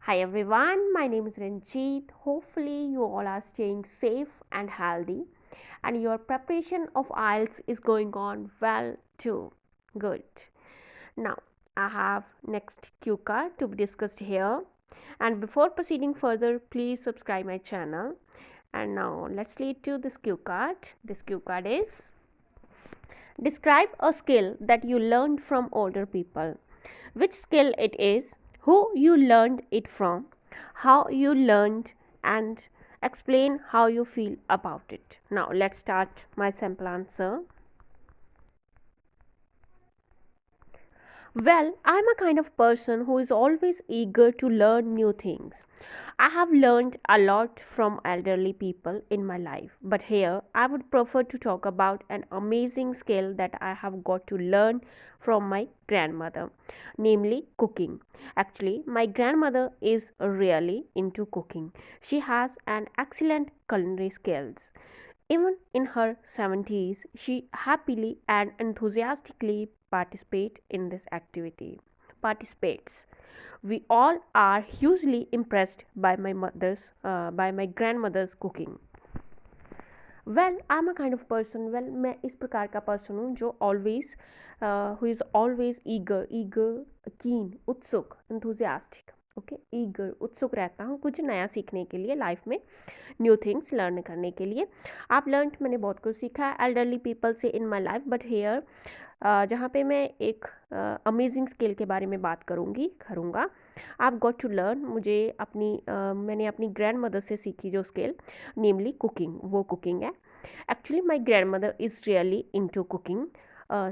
Hi everyone, my name is Ranjit. Hopefully, you all are staying safe and healthy, and your preparation of Ielts is going on well too. Good. Now, I have next cue card to be discussed here. And before proceeding further, please subscribe my channel. And now, let's lead to this cue card. This cue card is describe a skill that you learned from older people. Which skill it is, who you learned it from, how you learned, and explain how you feel about it. Now, let's start my sample answer. Well, I'm a kind of person who is always eager to learn new things. I have learned a lot from elderly people in my life, but here I would prefer to talk about an amazing skill that I have got to learn from my grandmother, namely cooking. Actually, my grandmother is really into cooking. She has an excellent culinary skills. Even in her 70s, she happily and enthusiastically participates. We all are hugely impressed by my grandmother's cooking. Well I am a kind of person well मैं इस प्रकार का person हूँ जो always who is always eager कीन उत्सुक enthusiastic okay eager उत्सुक रहता हूँ कुछ नया सीखने के लिए लाइफ में न्यू थिंग्स लर्न करने के लिए आप लर्न मैंने बहुत कुछ सीखा है एल्डरली पीपल से इन माई लाइफ बट हेयर जहाँ पे मैं एक अमेजिंग स्किल के बारे में बात करूँगा आप गॉट टू लर्न मैंने अपनी ग्रैंड मदर से सीखी जो स्किल नेमली कुकिंग वो कुकिंग है actually my grand mother is really into cooking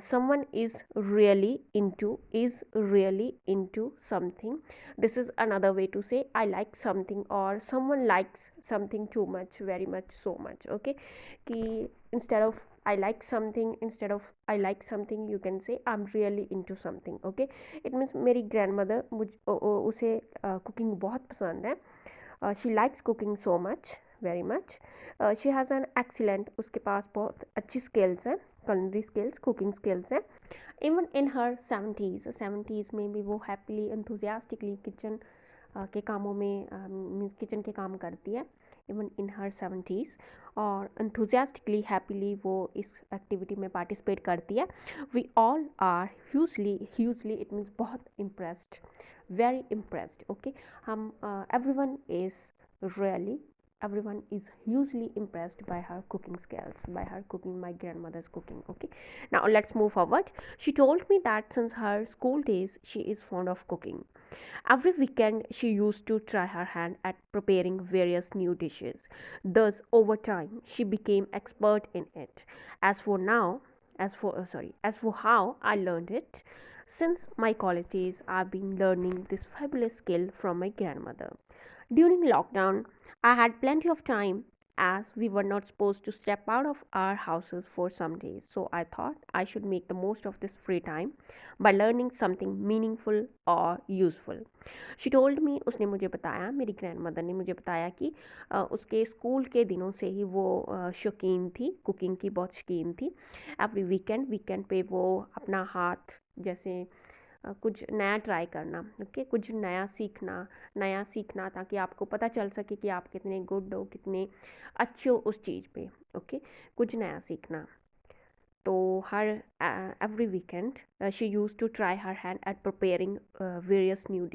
someone is really into something. This is another way to say I like something or someone likes something too much, very much, so much. Okay, कि instead of I like something you can say I'm really into something. Okay, it means मेरी grandmother उसे cooking बहुत पसंद है. She likes cooking so much, very much. She has an excellent, उसके पास बहुत अच्छी skills हैं, culinary skills, cooking skills हैं. Even in her 70s में भी वो happily, enthusiastically kitchen के कामों में मीन्स किचन के काम करती है इवन इन हर 70s और enthusiastically happily वो इस एक्टिविटी में पार्टिसिपेट करती है. We all are hugely it means बहुत इम्प्रेस्ड, वेरी इम्प्रेस्ड. ओके हम everyone is hugely impressed by her cooking skills, by her cooking, my grandmother's cooking. Okay, now let's move forward. She told me that since her school days she is fond of cooking. Every weekend she used to try her hand at preparing various new dishes. Thus over time she became expert in it. As for how I learned it, since my college days I've been learning this fabulous skill from my grandmother. During lockdown, I had plenty of time as we were not supposed to step out of our houses for some days. So I thought I should make the most of this free time by learning something meaningful or useful. She told me, उसने मुझे बताया, मेरी grandmother ने मुझे बताया कि उसके school के दिनों से ही वो शौकीन थी, कुकिंग की बहुत शौकीन थी. एवरी वीकेंड पे वो अपना हाथ जैसे कुछ नया ट्राई करना. ओके, कुछ नया सीखना ताकि आपको पता चल सके कि आप कितने गुड हो, कितने अच्छे हो उस चीज़ पे. ओके, कुछ नया सीखना. तो हर every weekend she use to try her hand at preparing various new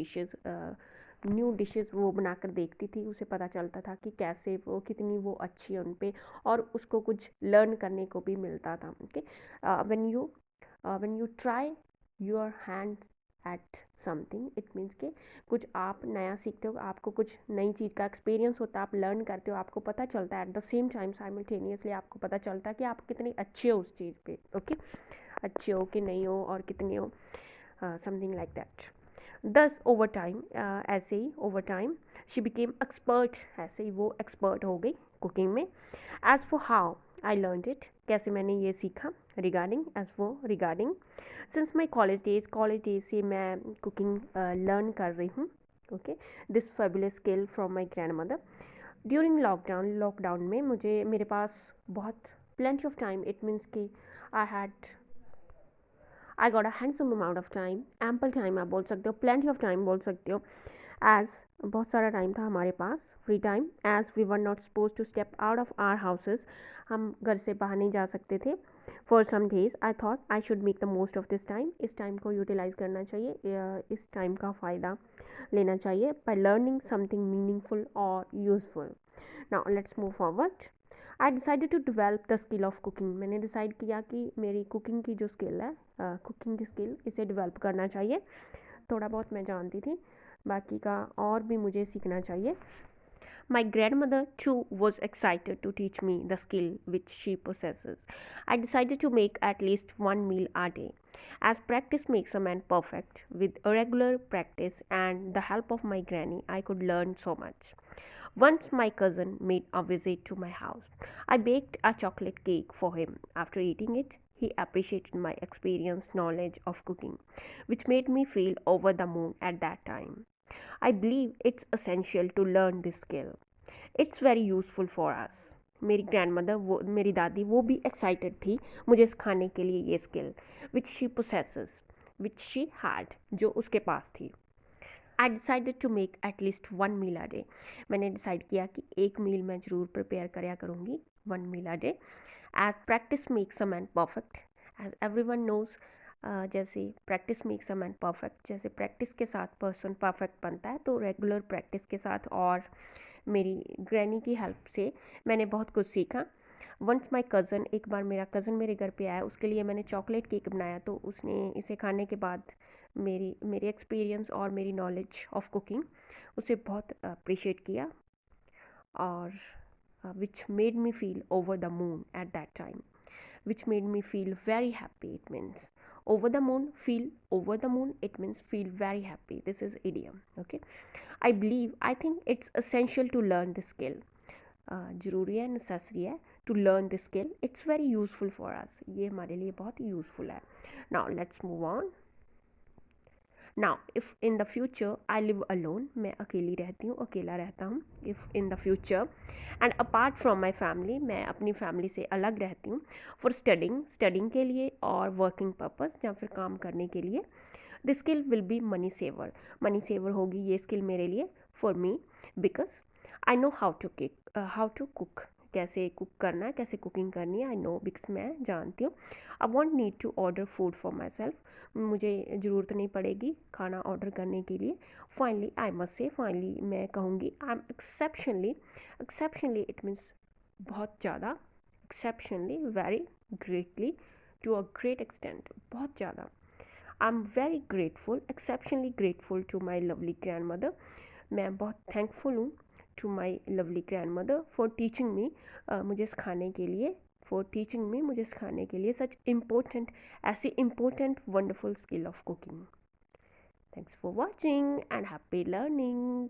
dishes वो बनाकर देखती थी. उसे पता चलता था कि कैसे वो कितनी वो अच्छी है उन पे और उसको कुछ लर्न करने को भी मिलता था. Okay, when you try your hand eight something it means के कुछ आप नया सीखते हो, आपको कुछ नई चीज़ का एक्सपीरियंस होता है, आप लर्न करते हो, आपको पता चलता है at the same time simultaneously आपको पता चलता है कि आप कितने अच्छे हो उस चीज़ पे. ओके, अच्छे हो कि नहीं हो और कितने हो, something like that. Thus over time ऐसे ही over time she became expert, ऐसे ही वो एक्सपर्ट हो गई कुकिंग में. As for how I learn it, कैसे मैंने ये सीखा, regarding since my college days से मैं कुकिंग लर्न कर रही हूँ. Okay, this fabulous skill from my grandmother. During lockdown में मेरे पास बहुत plenty of time. It means कि I got a handsome amount of time, ample time आप बोल सकते हो, प्लेंटी ऑफ टाइम बोल सकते हो. एज़ बहुत सारा टाइम था हमारे पास, free time, as we were not suppose to step out of our houses. हम घर से बाहर नहीं जा सकते थे for some days. I thought I should make the most of this time. इस टाइम को यूटिलाइज़ करना चाहिए, इस टाइम का फ़ायदा लेना चाहिए बाय लर्निंग समथिंग मीनिंगफुल और useful. Now let's move forward. I decided to develop the skill of cooking. मैंने डिसाइड किया कि मेरी कुकिंग की जो स्किल है, कुकिंग की स्किल, इसे डेवलप करना चाहिए। थोड़ा बहुत मैं जानती थी, बाकी का और भी मुझे सीखना चाहिए। My grandmother too was excited to teach me the skill which she possesses. I decided to make at least one meal a day. As practice makes a man perfect, with a regular practice and the help of my granny, I could learn so much. Once my cousin made a visit to my house. I baked a chocolate cake for him. After eating it, he appreciated my experience knowledge of cooking, which made me feel over the moon at that time. I believe it's essential to learn this skill. It's very useful for us. मेरी grandmother, वो मेरी दादी, वो भी excited थी मुझे सिखाने के लिए ये skill which she possesses, which she had, जो उसके पास थी। I decided to make at least one meal a day. मैंने डिसाइड किया कि एक मील मैं ज़रूर प्रिपेयर कराया करूँगी, one meal a day. As practice makes a man perfect, as everyone knows. जैसे practice makes a man perfect, जैसे प्रैक्टिस के साथ पर्सन परफेक्ट बनता है, तो रेगुलर प्रैक्टिस के साथ और मेरी ग्रैनी की हेल्प से मैंने बहुत कुछ सीखा। वंस माई कज़न, एक बार मेरा कज़न मेरे घर पे आया, उसके लिए मैंने चॉकलेट केक बनाया, तो उसने इसे खाने के बाद मेरी एक्सपीरियंस और मेरी नॉलेज ऑफ कुकिंग उसे बहुत अप्रिशिएट किया, और which made me feel over the moon at that time, which made me feel very happy. It means over the moon, feel over the moon, it means feel very happy. This is idiom. Okay, I think it's essential to learn this skill. ज़रूरी है, necessary है to learn this skill. It's very useful for us, ये हमारे लिए बहुत useful है। Now let's move on. Now if in the future I live alone, मैं अकेली रहती हूँ, अकेला रहता हूँ। If in the future and apart from my family, मैं अपनी फैमिली से अलग रहती हूँ, फॉर स्टडिंग के लिए और वर्किंग पर्पज़, या फिर काम करने के लिए, this skill will be money saver. Money saver होगी ये स्किल मेरे लिए, for me, because I know how to cook, कैसे कुक करना है, कैसे कुकिंग करनी है, आई नो, बिकॉज मैं जानती हूँ। I won't need to order food for myself, मुझे ज़रूरत नहीं पड़ेगी खाना ऑर्डर करने के लिए। Finally I must say, finally मैं कहूँगी, I am exceptionally it means बहुत ज़्यादा, exceptionally, very greatly, to a great extent, बहुत ज़्यादा। I am very grateful, exceptionally grateful to my lovely grandmother. मैं बहुत थैंकफुल हूँ to my lovely grandmother for teaching me, मुझे सिखाने के लिए, मुझे सिखाने के लिए सच इम्पोर्टेंट, ऐसी important wonderful skill of cooking. Thanks for watching and happy learning.